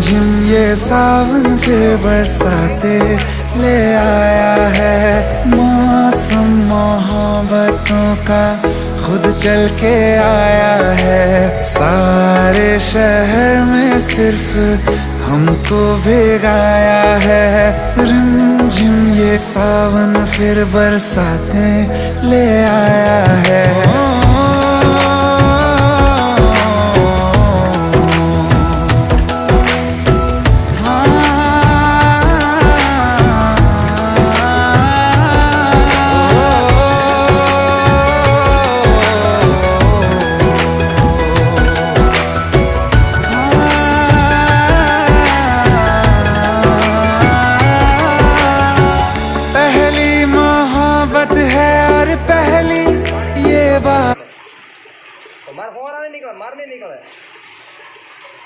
रिमझिम ये सावन फिर बरसाते ले आया है। मौसम मोहब्बतों का खुद चल के आया है। सारे शहर में सिर्फ हमको भिगाया है। रिमझिम ये सावन फिर बरसाते ले आया है। है और पहली ये बात मार नहीं निकला।